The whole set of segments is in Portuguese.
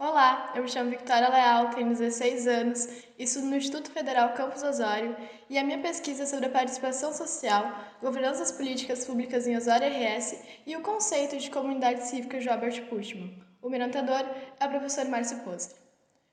Olá, eu me chamo Victoria Leal, tenho 16 anos, estudo no Instituto Federal Campus Osório e a minha pesquisa é sobre a participação social, governanças políticas públicas em Osório RS e o conceito de comunidade cívica de Robert Putnam. O meu orientador é o professor Márcio Poser.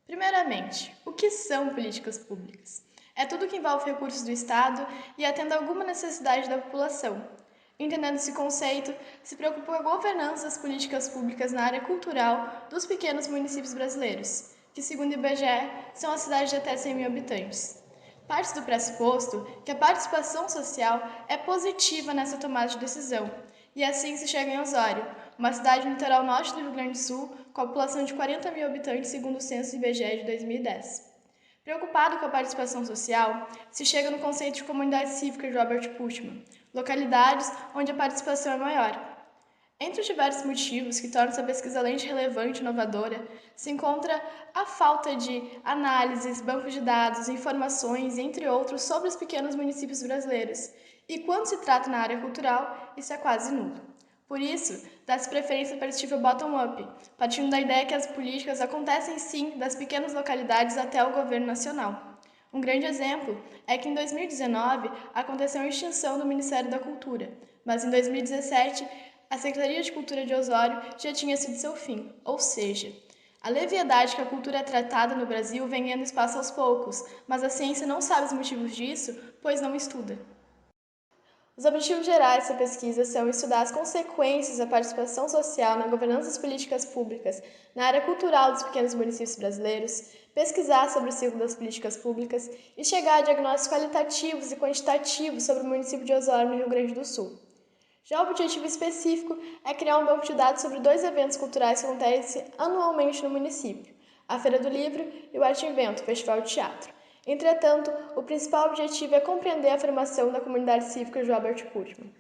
Primeiramente, o que são políticas públicas? É tudo que envolve recursos do Estado e atende a alguma necessidade da população. Entendendo esse conceito, se preocupa com a governança das políticas públicas na área cultural dos pequenos municípios brasileiros, que, segundo o IBGE, são as cidades de até 100 mil habitantes. Parte do pressuposto que a participação social é positiva nessa tomada de decisão, e assim se chega em Osório, uma cidade no litoral norte do Rio Grande do Sul, com a população de 40 mil habitantes, segundo o censo IBGE de 2010. Preocupado com a participação social, se chega no conceito de comunidade cívica de Robert Putnam, localidades onde a participação é maior. Entre os diversos motivos que tornam essa pesquisa além de relevante e inovadora, se encontra a falta de análises, bancos de dados, informações, entre outros, sobre os pequenos municípios brasileiros. E quando se trata na área cultural, isso é quase nulo. Por isso, dá-se preferência para a perspectiva bottom-up, partindo da ideia que as políticas acontecem sim das pequenas localidades até o governo nacional. Um grande exemplo é que em 2019 aconteceu a extinção do Ministério da Cultura, mas em 2017 a Secretaria de Cultura de Osório já tinha sido seu fim, ou seja, a leviandade que a cultura é tratada no Brasil vem ganhando espaço aos poucos, mas a ciência não sabe os motivos disso, pois não estuda. Os objetivos gerais dessa pesquisa são estudar as consequências da participação social na governança das políticas públicas na área cultural dos pequenos municípios brasileiros, pesquisar sobre o ciclo das políticas públicas e chegar a diagnósticos qualitativos e quantitativos sobre o município de Osório, no Rio Grande do Sul. Já o objetivo específico é criar um banco de dados sobre dois eventos culturais que acontecem anualmente no município, a Feira do Livro e o Arte Invento, o Festival de Teatro. Entretanto, o principal objetivo é compreender a formação da comunidade cívica de Robert Putnam.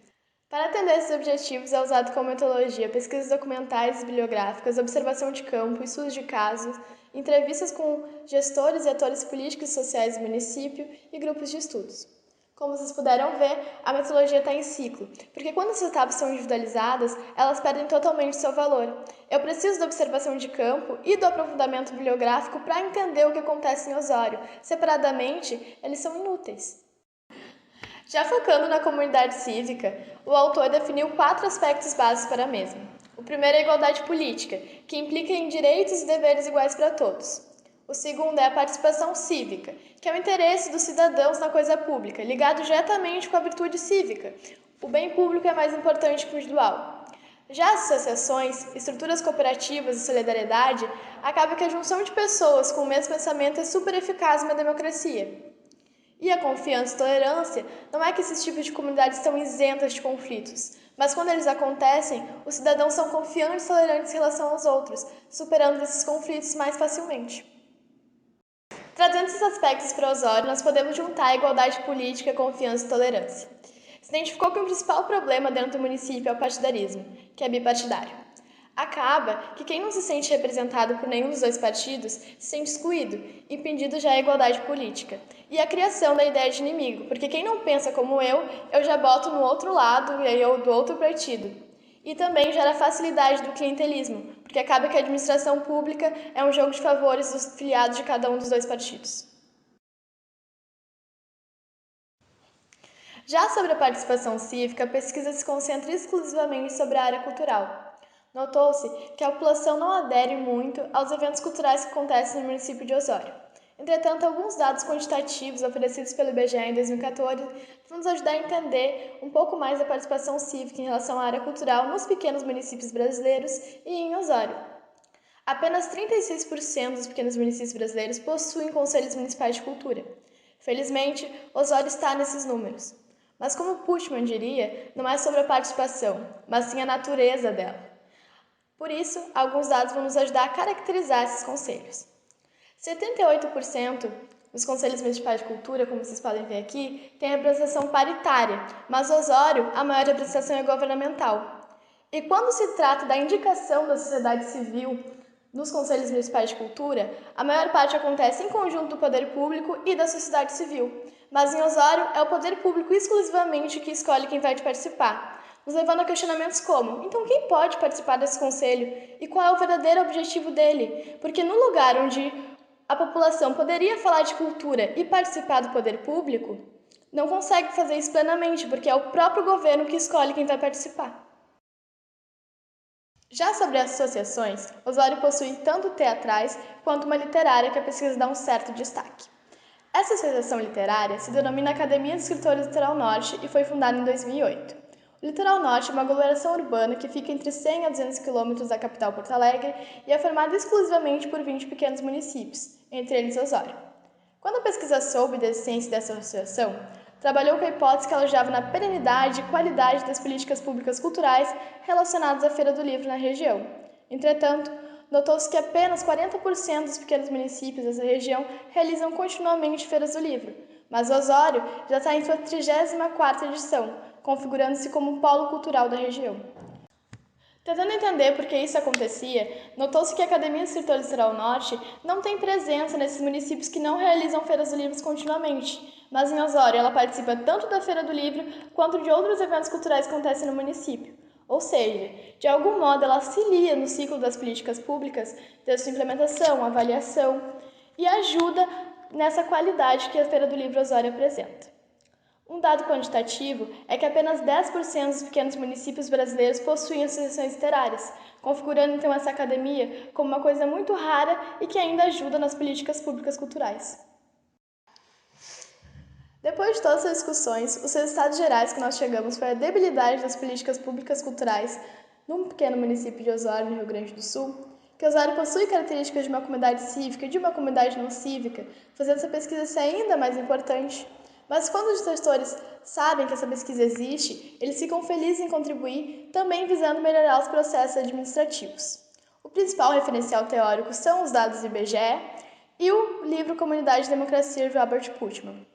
Para atender esses objetivos é usado como metodologia pesquisas documentais e bibliográficas, observação de campo, estudos de casos, entrevistas com gestores e atores políticos e sociais do município e grupos de estudos. Como vocês puderam ver, a metodologia está em ciclo, porque quando as etapas são individualizadas, elas perdem totalmente seu valor. Eu preciso da observação de campo e do aprofundamento bibliográfico para entender o que acontece em Osório. Separadamente, eles são inúteis. Já focando na comunidade cívica, o autor definiu 4 aspectos básicos para a mesma. O primeiro é a igualdade política, que implica em direitos e deveres iguais para todos. O segundo é a participação cívica, que é o interesse dos cidadãos na coisa pública, ligado diretamente com a virtude cívica. O bem público é mais importante que o individual. Já as associações, estruturas cooperativas e solidariedade, acaba que a junção de pessoas com o mesmo pensamento é super eficaz numa democracia. E a confiança e tolerância não é que esses tipos de comunidades estão isentas de conflitos, mas quando eles acontecem, os cidadãos são confiantes e tolerantes em relação aos outros, superando esses conflitos mais facilmente. Trazendo esses aspectos para Osório, nós podemos juntar a igualdade política, confiança e tolerância. Se identificou que o principal problema dentro do município é o partidarismo, que é bipartidário. Acaba que quem não se sente representado por nenhum dos dois partidos se sente excluído, impedindo já a igualdade política. E a criação da ideia de inimigo, porque quem não pensa como eu já boto no outro lado e aí eu do outro partido. E também gera facilidade do clientelismo, porque acaba que a administração pública é um jogo de favores dos filiados de cada um dos dois partidos. Já sobre a participação cívica, a pesquisa se concentra exclusivamente sobre a área cultural. Notou-se que a população não adere muito aos eventos culturais que acontecem no município de Osório. Entretanto, alguns dados quantitativos oferecidos pelo IBGE em 2014 vão nos ajudar a entender um pouco mais da participação cívica em relação à área cultural nos pequenos municípios brasileiros e em Osório. Apenas 36% dos pequenos municípios brasileiros possuem conselhos municipais de cultura. Felizmente, Osório está nesses números. Mas como Puschmann diria, não é sobre a participação, mas sim a natureza dela. Por isso, alguns dados vão nos ajudar a caracterizar esses conselhos. 78% dos conselhos municipais de cultura, como vocês podem ver aqui, tem representação paritária, mas Osório, a maior representação é governamental. E quando se trata da indicação da sociedade civil nos conselhos municipais de cultura, a maior parte acontece em conjunto do poder público e da sociedade civil. Mas em Osório é o poder público exclusivamente que escolhe quem vai participar. nos levando a questionamentos como: então quem pode participar desse conselho e qual é o verdadeiro objetivo dele? Porque no lugar onde a população poderia falar de cultura e participar do poder público, não consegue fazer isso plenamente, porque é o próprio governo que escolhe quem vai participar. Já sobre as associações, Osório possui tanto teatrais quanto uma literária que a pesquisa dá um certo destaque. Essa associação literária se denomina Academia de Escritores do Litoral Norte e foi fundada em 2008. O Litoral Norte é uma aglomeração urbana que fica entre 100 a 200 quilômetros da capital Porto Alegre e é formada exclusivamente por 20 pequenos municípios, entre eles Osório. Quando a pesquisa soube da existência dessa associação, trabalhou com a hipótese que alojava na perenidade e qualidade das políticas públicas culturais relacionadas à Feira do Livro na região. Entretanto, notou-se que apenas 40% dos pequenos municípios dessa região realizam continuamente feiras do livro, mas Osório já está em sua 34ª edição, configurando-se como um polo cultural da região. Tentando entender por que isso acontecia, notou-se que a Academia de Escritores do Litoral Norte não tem presença nesses municípios que não realizam feiras do livro continuamente, mas em Osório ela participa tanto da Feira do Livro quanto de outros eventos culturais que acontecem no município. Ou seja, de algum modo ela auxilia no ciclo das políticas públicas, desde sua implementação, avaliação e ajuda nessa qualidade que a Feira do Livro Osório apresenta. Um dado quantitativo é que apenas 10% dos pequenos municípios brasileiros possuem associações literárias, configurando então essa academia como uma coisa muito rara e que ainda ajuda nas políticas públicas culturais. Depois de todas as discussões, os resultados gerais que nós chegamos foi a debilidade das políticas públicas culturais num pequeno município de Osório, no Rio Grande do Sul, que Osório possui características de uma comunidade cívica e de uma comunidade não cívica, fazendo essa pesquisa ser ainda mais importante. Mas quando os gestores sabem que essa pesquisa existe, eles ficam felizes em contribuir, também visando melhorar os processos administrativos. O principal referencial teórico são os dados do IBGE e o livro Comunidade e Democracia de Robert Putnam.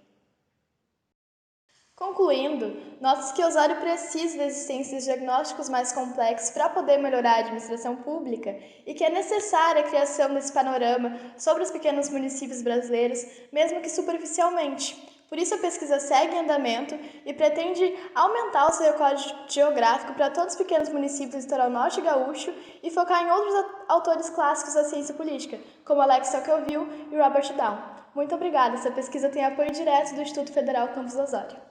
Concluindo, nota-se que Osório precisa da existência de diagnósticos mais complexos para poder melhorar a administração pública e que é necessária a criação desse panorama sobre os pequenos municípios brasileiros, mesmo que superficialmente. Por isso, a pesquisa segue em andamento e pretende aumentar o seu recorde geográfico para todos os pequenos municípios do litoral norte gaúcho e focar em outros autores clássicos da ciência política, como Alex Tocqueville e Robert Down. Muito obrigada. Essa pesquisa tem apoio direto do Instituto Federal Campus Osório.